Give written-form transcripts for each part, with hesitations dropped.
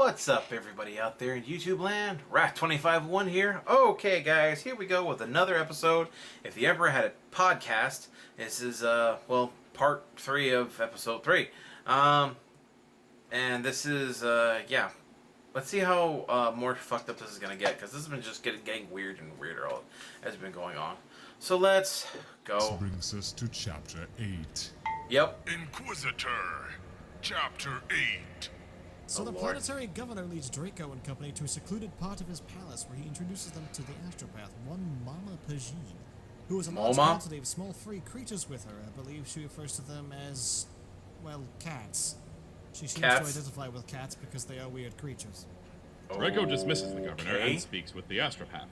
What's up, everybody out there in YouTube land? Rat251 here. Okay, guys, here we go with another episode. If the Emperor had a podcast, this is, part 3 of episode 3. And this is, yeah. Let's see how more fucked up this is going to get, because this has been just getting weird and weirder all as it's been going on. So let's go. This brings us to Chapter 8. Yep. Inquisitor, Chapter 8. So the planetary governor leads Draco and company to a secluded part of his palace where he introduces them to the astropath, one Mama Pagine, who has a large quantity of small free creatures with her. I believe she refers to them as, well, cats. She seems to identify with cats because they are weird creatures. Draco dismisses the governor and speaks with the astropath.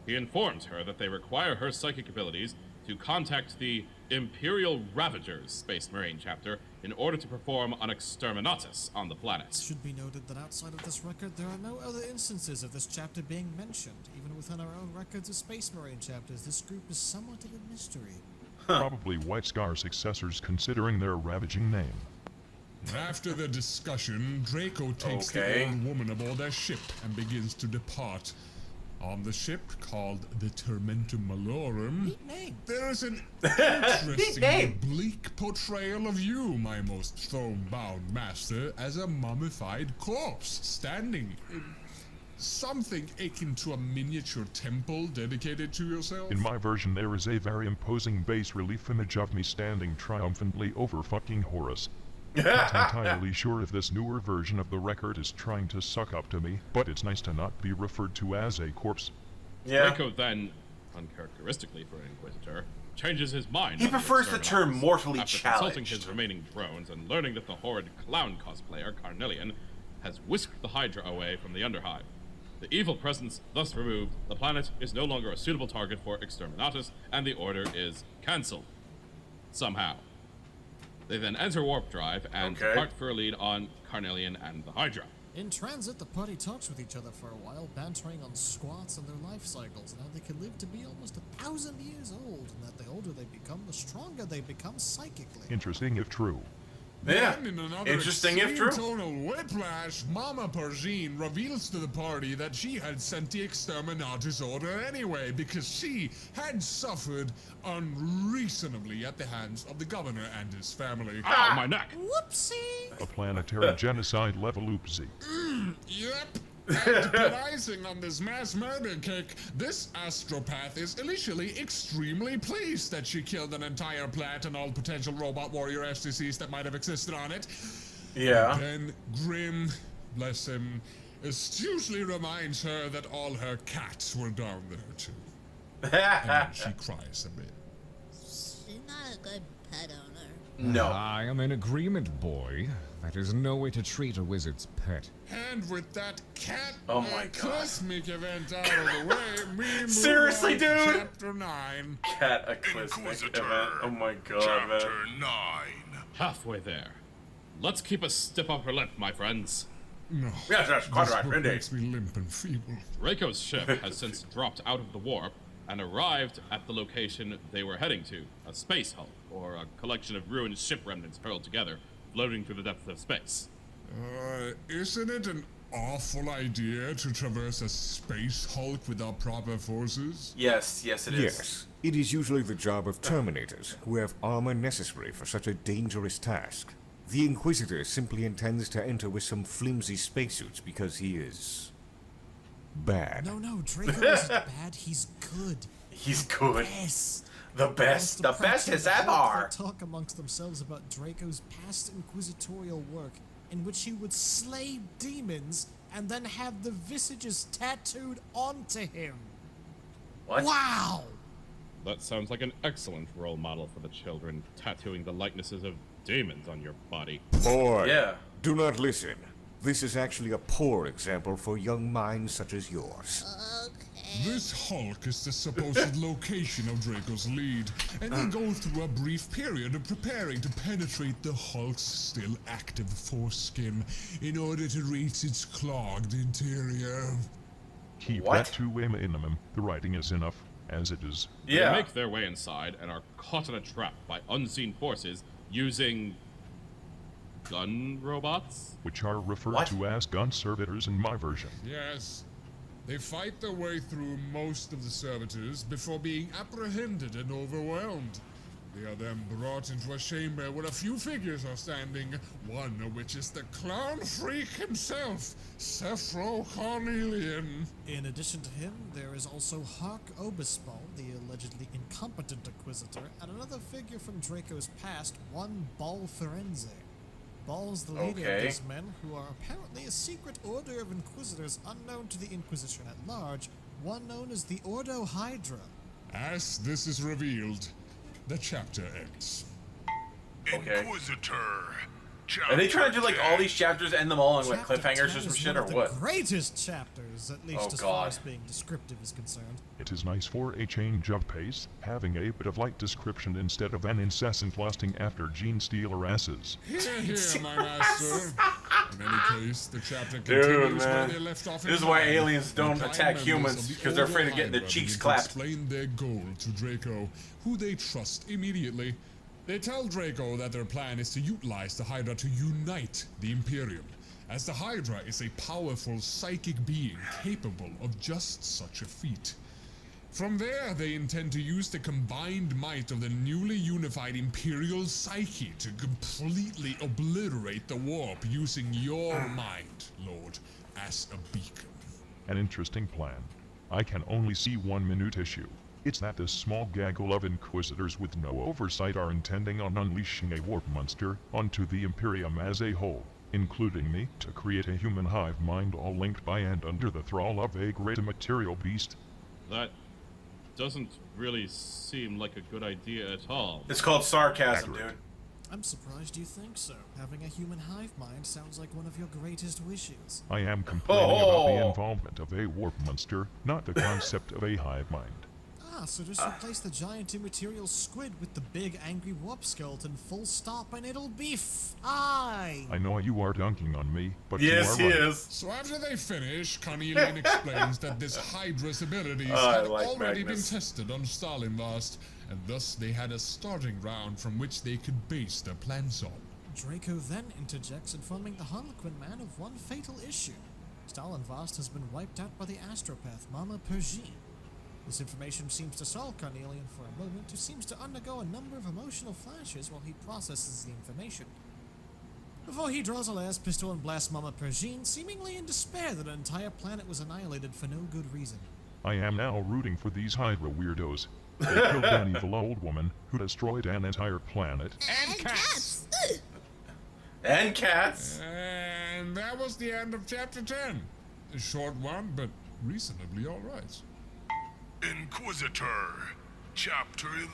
He informs her that they require her psychic abilities to contact the Imperial Ravagers Space Marine chapter in order to perform an exterminatus on the planet. It should be noted that outside of this record, there are no other instances of this chapter being mentioned. Even within our own records of Space Marine chapters, this group is somewhat of a mystery. Probably White Scar successors considering their ravaging name. After the discussion, Draco takes the old woman aboard their ship and begins to depart. On the ship, called the Tormentum Malorum, there is an interesting bleak portrayal of you, my most throne-bound master, as a mummified corpse, standing in something akin to a miniature temple dedicated to yourself. In my version, there is a very imposing bas-relief image of me standing triumphantly over fucking Horus. Not entirely sure if this newer version of the record is trying to suck up to me, but it's nice to not be referred to as a corpse. Yeah. Draco then, uncharacteristically for an Inquisitor, changes his mind. He prefers the term mortally after challenged. Consulting his remaining drones and learning that the horrid clown cosplayer, Carnelian, has whisked the Hydra away from the Underhive. The evil presence thus removed, the planet is no longer a suitable target for exterminatus, and the order is cancelled. Somehow. They then enter warp drive and depart for a lead on Carnelian and the Hydra. In transit, the party talks with each other for a while, bantering on squats and their life cycles, and how they can live to be almost 1,000 years old, and that the older they become, the stronger they become psychically. Interesting if true. Yeah, Then in another interesting if true. total whiplash, Mama Pagine reveals to the party that she had sent the exterminatus order anyway because she had suffered unreasonably at the hands of the governor and his family. Ow, my neck! Whoopsie! A planetary genocide level oopsie. Yep. And to put icing on this mass murder cake, this astropath is initially extremely pleased that she killed an entire planet and all potential robot warrior STCs that might have existed on it. Yeah. But then Grim, bless him, astutely reminds her that all her cats were down there too. And then she cries a bit. She's not a good pet owner. No. I am in agreement, boy. That is no way to treat a wizard's pet. And with that cat cosmic event out of the way, we move Seriously, on dude? to Chapter 9. Cataclysmic event. Oh my god, Chapter man. 9. Halfway there. Let's keep a stiff upper lip, my friends. No. Yes, quite this right, book indeed. makes me limp and feeble. Draco's ship has since dropped out of the warp and arrived at the location they were heading to, a space hulk, or a collection of ruined ship remnants hurled together, floating through the depths of space. Isn't it an awful idea to traverse a space hulk without proper forces? Yes, it is. Yes, it is usually the job of Terminators, who have armor necessary for such a dangerous task. The Inquisitor simply intends to enter with some flimsy spacesuits because he is... bad. No, Draco isn't bad, he's good. He's good. Yes. The best is ever. They talk amongst themselves about Draco's past inquisitorial work, in which he would slay demons and then have the visages tattooed onto him. What? Wow! That sounds like an excellent role model for the children, tattooing the likenesses of demons on your body. Boy, Yeah. do not listen. This is actually a poor example for young minds such as yours. This hulk is the supposed location of Draco's lead, and they go through a brief period of preparing to penetrate the hulk's still active foreskin in order to reach its clogged interior. Keep What? that to a minimum. The writing is enough, as it is. Yeah. They make their way inside and are caught in a trap by unseen forces using gun robots? which are referred What? to as gun servitors in my version. Yes. They fight their way through most of the servitors before being apprehended and overwhelmed. They are then brought into a chamber where a few figures are standing, one of which is the clown freak himself, Sephro Cornelian. In addition to him, there is also Hark Obispo, the allegedly incompetent inquisitor, and another figure from Draco's past, one Ball Ferenze. Ball's the leader of these men, who are apparently a secret order of inquisitors unknown to the Inquisition at large, one known as the Ordo Hydra. As this is revealed, the chapter ends. Okay. Inquisitor. Are they trying to do like all these chapters, end them all on like Chapter cliffhangers 10 or some is shit, one or of the what? greatest chapters, at least Oh, as far God. as being descriptive is concerned. It is nice for a change of pace, having a bit of light description instead of an incessant lusting after gene stealer asses. Hear, hear, my master. In any case, the chapter continues where man. they left off. This is in why time. aliens don't The attack Prime humans, members of the because they're afraid of Ordo getting their Hydra cheeks begin to clapped. Explain their goal to Draco, who they trust immediately. They tell Draco that their plan is to utilize the Hydra to unite the Imperium, as the Hydra is a powerful psychic being capable of just such a feat. From there, they intend to use the combined might of the newly unified Imperial psyche to completely obliterate the warp using your mind, Lord, as a beacon. An interesting plan. I can only see one minute issue. It's that this small gaggle of inquisitors with no oversight are intending on unleashing a warp monster onto the Imperium as a whole, including me, to create a human hive mind all linked by and under the thrall of a great material beast. That doesn't really seem like a good idea at all. It's called sarcasm, Accurate. dude. I'm surprised you think so. Having a human hive mind sounds like one of your greatest wishes. I am complaining about the Oh. involvement of a warp monster, not the concept of a hive mind. Ah, so just replace the giant immaterial squid with the big angry warp skeleton, full stop, and it'll be fine. I know you are dunking on me, but Yes, you he are right. is. So after they finish, Cornelian explains that this Hydra's abilities I had like already Magnus. been tested on Stalinvast, and thus they had a starting ground from which they could base their plans on. Draco then interjects, informing the Harlequin man of one fatal issue. Stalinvast has been wiped out by the astropath Mama Pergine. This information seems to stall Cornelian for a moment, who seems to undergo a number of emotional flashes while he processes the information. Before he draws a last pistol and blasts Mama Pergine, seemingly in despair that an entire planet was annihilated for no good reason. I am now rooting for these Hydra weirdos. They killed an evil old woman who destroyed an entire planet. And cats! And cats. And that was the end of chapter 10. A short one, but reasonably alright. Inquisitor. Chapter 11.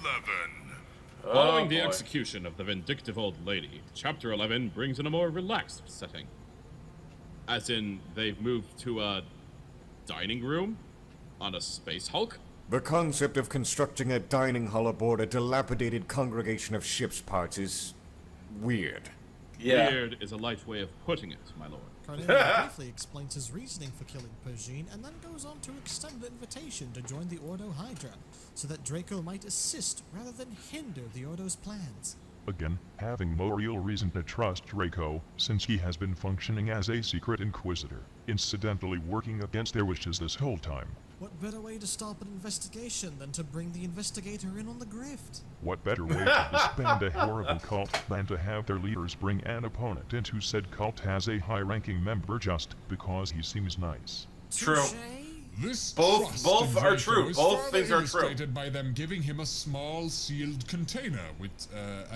Following the boy. execution of the vindictive old lady, Chapter 11 brings in a more relaxed setting. As in, they've moved to a dining room on a space hulk? The concept of constructing a dining hall aboard a dilapidated congregation of ship's parts is weird. Yeah. Weird is a light way of putting it, my lord. Cornelian briefly explains his reasoning for killing Pergine, and then goes on to extend an invitation to join the Ordo Hydra, so that Draco might assist rather than hinder the Ordo's plans. Again, having no real reason to trust Draco, since he has been functioning as a secret inquisitor, incidentally working against their wishes this whole time. What better way to stop an investigation than to bring the investigator in on the grift? What better way to disband a horrible cult than to have their leaders bring an opponent into said cult as a high-ranking member just because he seems nice? True. Touche? This Both- trust both in are Draco true. is Both further things are true. illustrated by them giving him a small sealed container with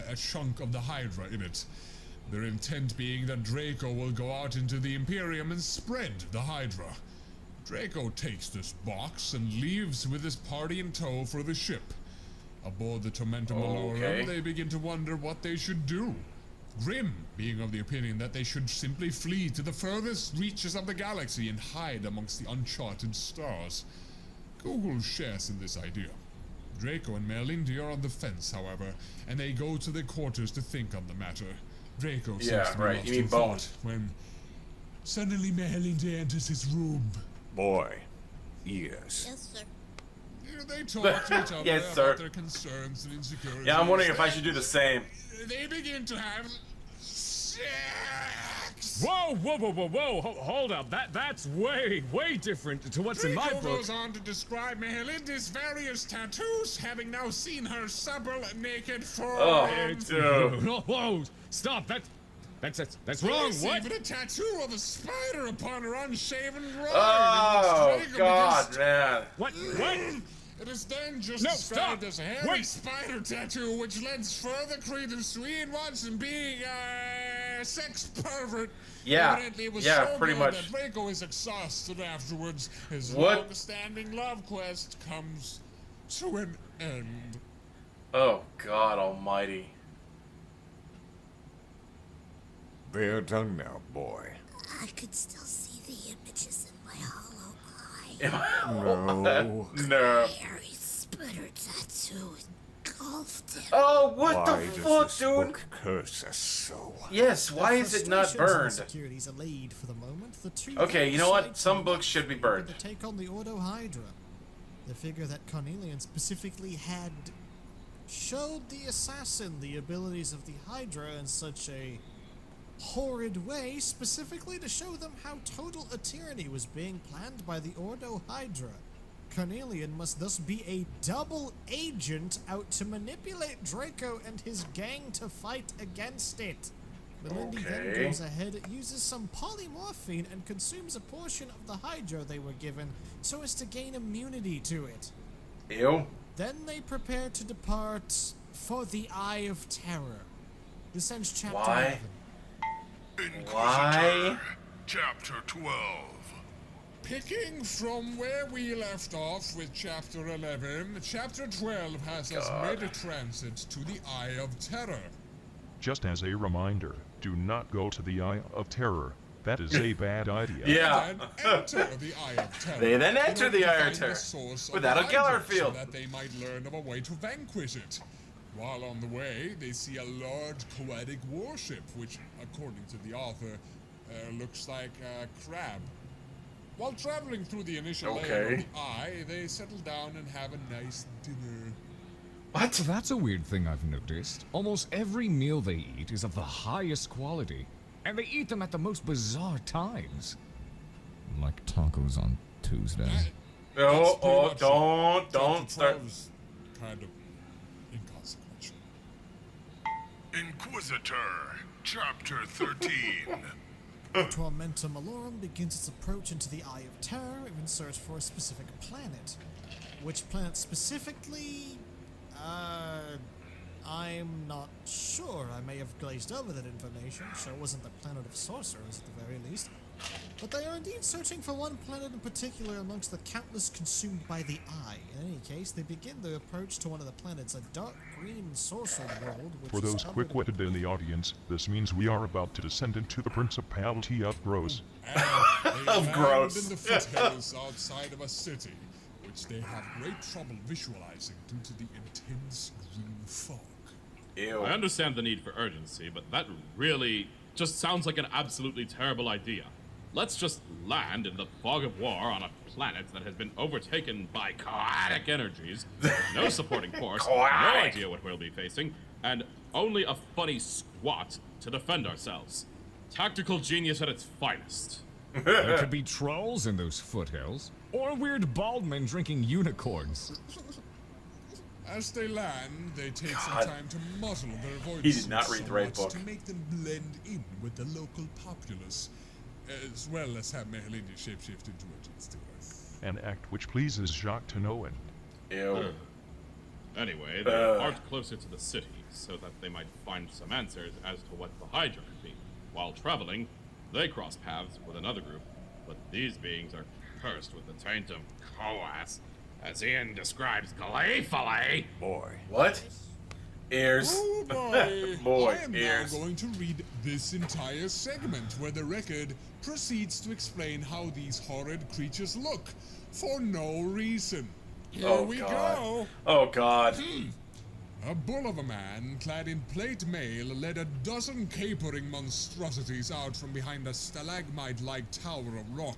a chunk of the Hydra in it. Their intent being that Draco will go out into the Imperium and spread the Hydra. Draco takes this box and leaves with his party in tow for the ship. Aboard the Tormentum Malorum, Okay. they begin to wonder what they should do. Grim being of the opinion that they should simply flee to the furthest reaches of the galaxy and hide amongst the uncharted stars. Google shares in this idea. Draco and Merlindi are on the fence, however, and they go to their quarters to think on the matter. Draco seems Yeah, to be right, lost you mean in thought Bones. when suddenly Merlindi enters his room. Boy. Yes. Yes, sir. They talk to each other Yes, about sir. their concerns and insecurities. Yeah, I'm wondering if I should do the same. They begin to have sex! Whoa, whoa, whoa, whoa, whoa! Hold up. That's way different to what's in my Draco book. goes on to describe Mehelinda's various tattoos, having now seen her supple, naked form. Oh, dude. Whoa! Stop! That's wrong. There's What? even a tattoo of a spider upon her unshaven groin. Oh, in which Draco God, begins- man. What? It is then just No, described stop. as a hairy Wait. spider tattoo, which lends further credence to Ian Watson being a sex pervert. Yeah, Evidently, it was yeah, so pretty good much. that Draco is exhausted afterwards. His What? long-standing love quest comes to an end. Oh, God almighty. They're done now, boy. I could still see the images in my hollow eye. No. No. Hairy spider tattoo engulfed him. Oh, what Why the does fuck, this dude? book curse us so? Yes, why is it not Frustrations and burned? insecurities allayed for the moment, the two Okay, you know what? decide Some to books should be burned. to take on the Ordo Hydra. The figure that Cornelian specifically had showed the assassin the abilities of the Hydra in such a horrid way, specifically to show them how total a tyranny was being planned by the Ordo Hydra. Cornelian must thus be a double agent out to manipulate Draco and his gang to fight against it. Melindy then Okay. goes ahead, uses some polymorphine, and consumes a portion of the Hydra they were given so as to gain immunity to it. Ew. Then they prepare to depart for the Eye of Terror. This ends chapter Why? 11. Inquisitor, Why? Chapter 12. Picking from where we left off with Chapter 11, Chapter 12 has us made a transit to the Eye of Terror. Just as a reminder, do not go to the Eye of Terror. That is a bad idea. Yeah. Then enter the Eye of Terror. They then in enter order the to Eye of find the Terror source of without the a Geller Hydra, field. So that they might learn of a way to vanquish it. While on the way, they see a large poetic warship, which, according to the author, looks like a crab. While traveling through the initial layer Okay. of the eye, they settle down and have a nice dinner. What? That's a weird thing I've noticed. Almost every meal they eat is of the highest quality, and they eat them at the most bizarre times. Like tacos on Tuesday. Oh, pretty much it. don't Chapter start. 12 is kind of inconsequential. Inquisitor, Chapter 13. Tormentum Malorum begins its approach into the Eye of Terror in search for a specific planet. Which planet specifically? I'm not sure. I may have glazed over that information. Sure wasn't the planet of sorcerers at the very least. But they are indeed searching for one planet in particular amongst the countless consumed by the Eye. In any case, they begin their approach to one of the planets, a dark green sorcerer world, which For is those covered in- quick-witted in the audience, this means we are about to descend into the Principality of Gross. And they land gross. in the foothills outside of a city, which they have great trouble visualizing due to the intense green fog. Ew. I understand the need for urgency, but that really just sounds like an absolutely terrible idea. Let's just land in the fog of war on a planet that has been overtaken by chaotic energies, no supporting force, no Chaotic. idea what we'll be facing, and only a funny squat to defend ourselves. Tactical genius at its finest. There could be trolls in those foothills, or weird bald men drinking unicorns. As they land, they take God. some time to muzzle their voices He did not read the right somewhat book. to make them blend in with the local populace, as well as have Mehelinda shapeshift into a Earth. An act which pleases Jacques to no end. Ew. Anyway, they depart closer to the city so that they might find some answers as to what the Hydra could be. While traveling, they cross paths with another group, but these beings are cursed with the taint of Coas, as Ian describes gleefully. Boy. What? Ears. Oh boy! Boy, I am ears. now going to read this entire segment where the record proceeds to explain how these horrid creatures look for no reason. Here Oh, we God. go. Oh, God. A bull of a man, clad in plate mail, led a dozen capering monstrosities out from behind a stalagmite-like tower of rock.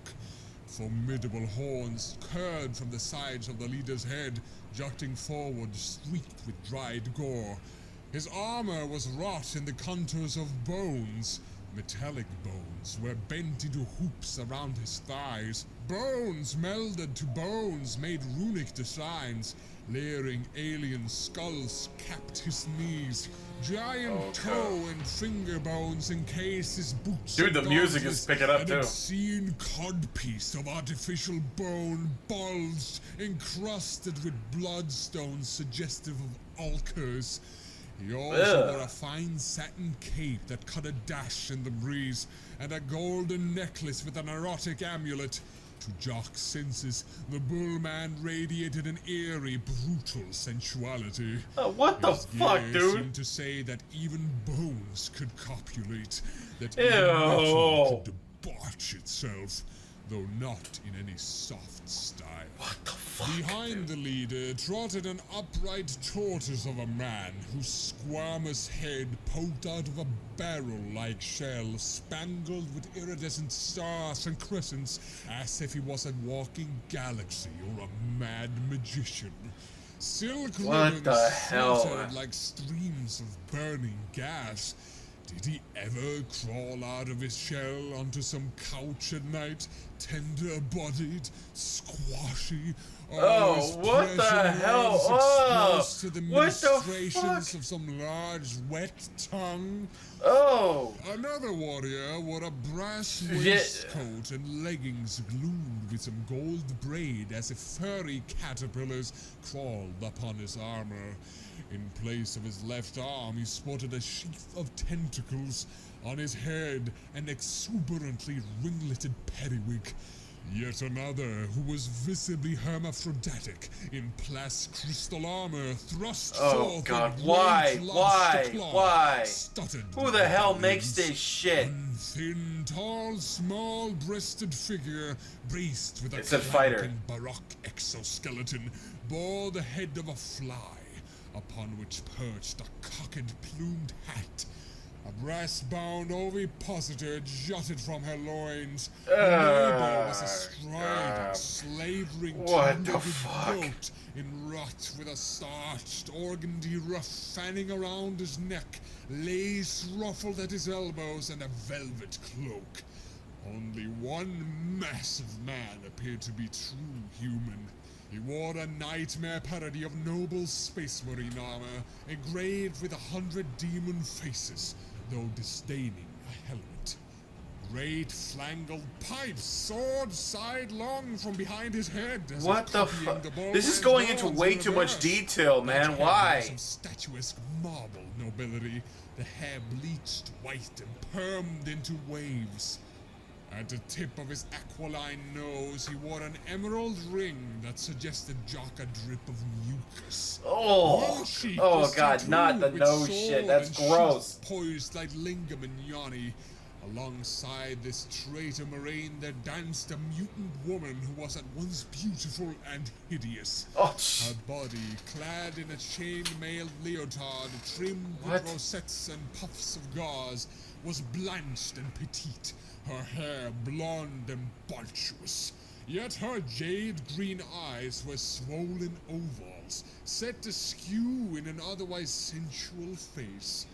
Formidable horns curved from the sides of the leader's head, jutting forward, streaked with dried gore. His armor was wrought in the contours of bones. Metallic bones were bent into hoops around his thighs. Bones melded to bones made runic designs. Layering alien skulls capped his knees. Giant toe and finger bones encased his boots. Dude, the music is picking up an too. obscene codpiece of artificial bone bulged, encrusted with bloodstones suggestive of ulcers. He also wore a fine satin cape that cut a dash in the breeze, and a golden necklace with an erotic amulet. To Jock's senses, the bullman radiated an eerie, brutal sensuality. What the fuck, His gaze dude? seemed to say that even bones could copulate, that Ew. even metal could debauch itself, though not in any soft style. What the fuck? Behind the leader trotted an upright tortoise of a man whose squamous head poked out of a barrel-like shell spangled with iridescent stars and crescents, as if he was a walking galaxy or a mad magician. Silk What the ribbons hell? fluttered like streams of burning gas. Did he ever crawl out of his shell onto some couch at night, tender-bodied, squashy? Oh, what the hell? Exposed to the What the ministrations fuck? of some large, wet tongue? Oh! Another warrior wore a brass Yeah. waistcoat and leggings glued with some gold braid as if furry caterpillars crawled upon his armor. In place of his left arm, he sported a sheath of tentacles. On his head, an exuberantly ringleted periwig. Yet another, who was visibly hermaphroditic, in plus crystal armor, thrust forth God, a why? great Why? lobster claw, Why? studded Who with the hell diamonds. makes this shit? One thin, tall, small-breasted figure, braced with a It's a fighter. clanking baroque exoskeleton, bore the head of a fly, upon which perched a cocked plumed hat. A brass-bound ovipositor jutted from her loins. Her neighbor was astride a slavering What the two-legged fuck? goat in rut with a starched organdy ruff fanning around his neck, lace ruffled at his elbows, and a velvet cloak. Only one massive man appeared to be true human. He wore a nightmare parody of noble space marine armor, engraved with 100 demon faces, though disdaining a helmet. Great flangled pipes soared sidelong from behind his head. As if What the copying fuck? the This is ballman's going into horns way in too much reverse. detail, That man. head Why? was some statuesque marble nobility, the hair bleached white and permed into waves. At the tip of his aquiline nose, he wore an emerald ring that suggested Jock a drip of mucus. Oh! One cheek Oh was god, tattooed not the with nose sword shit. That's and sheath gross. poised like lingam and yoni. Alongside this traitor marine, there danced a mutant woman who was at once beautiful and hideous. Oh, Her body, clad in a chain-mailed leotard trimmed What? with rosettes and puffs of gauze, was blanched and petite, her hair blonde and voluptuous. Yet her jade-green eyes were swollen ovals, set askew in an otherwise sensual face.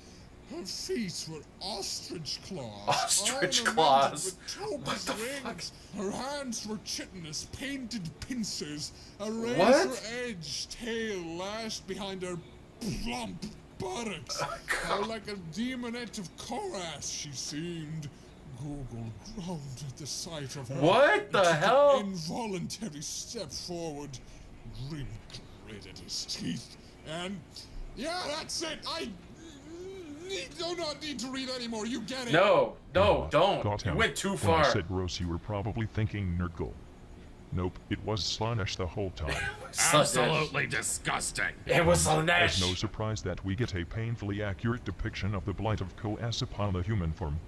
Her feet were ostrich claws. Ostrich ornamented claws? with topaz What the fuck? rings. Her hands were chitinous, painted pincers. A What? razor-edged tail lashed behind her plump buttocks. How like a demonette of Korath she seemed. Google groaned at the sight of her. What the and took hell? An involuntary step forward. Grim gritted his teeth. And yeah, that's it. I do not need to read anymore. You get it. No, no, don't. Got You him. went too When far. I said gross, you were probably thinking Nurgle. Nope, it was Slanesh the whole time. Absolutely disgusting. It was so It's nice. no surprise that we get a painfully accurate depiction of the blight of Koas upon the human form.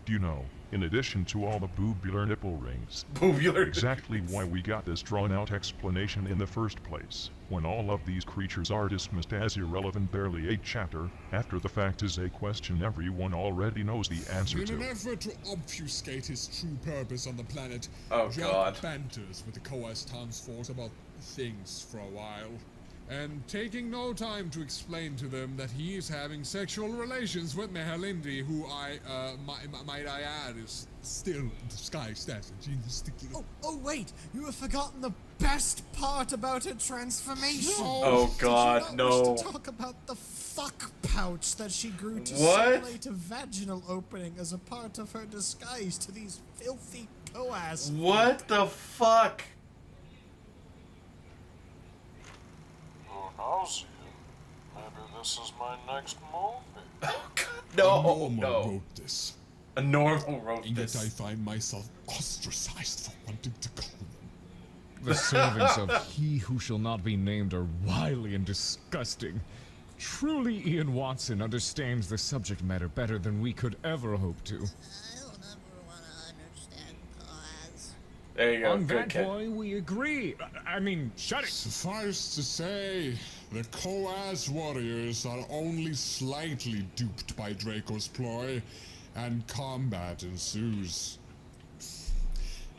Do you know, in addition to all the boobular nipple rings, Boobular. exactly why we got this drawn-out explanation in the first place, when all of these creatures are dismissed as irrelevant barely a chapter after the fact is a question everyone already knows the answer In an to. effort to obfuscate his true purpose on the planet, Oh, Jack God. banters with the Koas Towns force about things for a while. and taking no time to explain to them that he is having sexual relations with Mehelindi, who might I add, is still disguised as a genius. Oh wait, you have forgotten the best part about her transformation. Oh God, Did you not no. wish to talk about the fuck pouch that she grew to What? simulate a vaginal opening as a part of her disguise to these filthy coas? What the fuck? Who knows? Maybe this is my next movie. Oh God, no, Norma no. wrote this, A normal wrote and yet I this. find myself ostracized for wanting to call them. The servants of he who shall not be named are wily and disgusting. Truly, Ian Watson understands the subject matter better than we could ever hope to. I don't ever want to understand cause. There you go. On Good that kid. point, we agree. I mean, shut it. Suffice to say, the Coas warriors are only slightly duped by Draco's ploy, and combat ensues.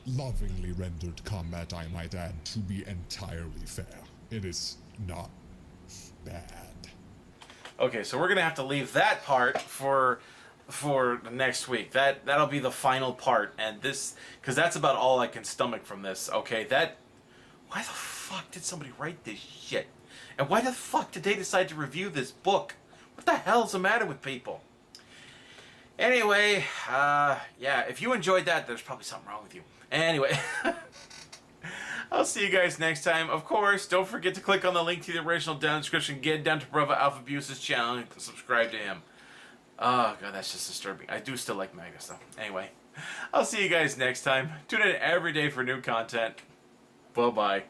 Lovingly rendered combat, I might add, to be entirely fair. It is not bad. Okay, so we're gonna have to leave that part for next week. That'll be the final part, and this, because that's about all I can stomach from this. Okay, why the fuck did somebody write this shit? And why the fuck did they decide to review this book? What the hell's the matter with people? Anyway, yeah, if you enjoyed that, there's probably something wrong with you. Anyway, I'll see you guys next time. Of course, don't forget to click on the link to the original down in the description. Get down to Brother Alpha Abuse's channel and subscribe to him. Oh, God, that's just disturbing. I do still like Magnus, though. Anyway, I'll see you guys next time. Tune in every day for new content. Bye-bye.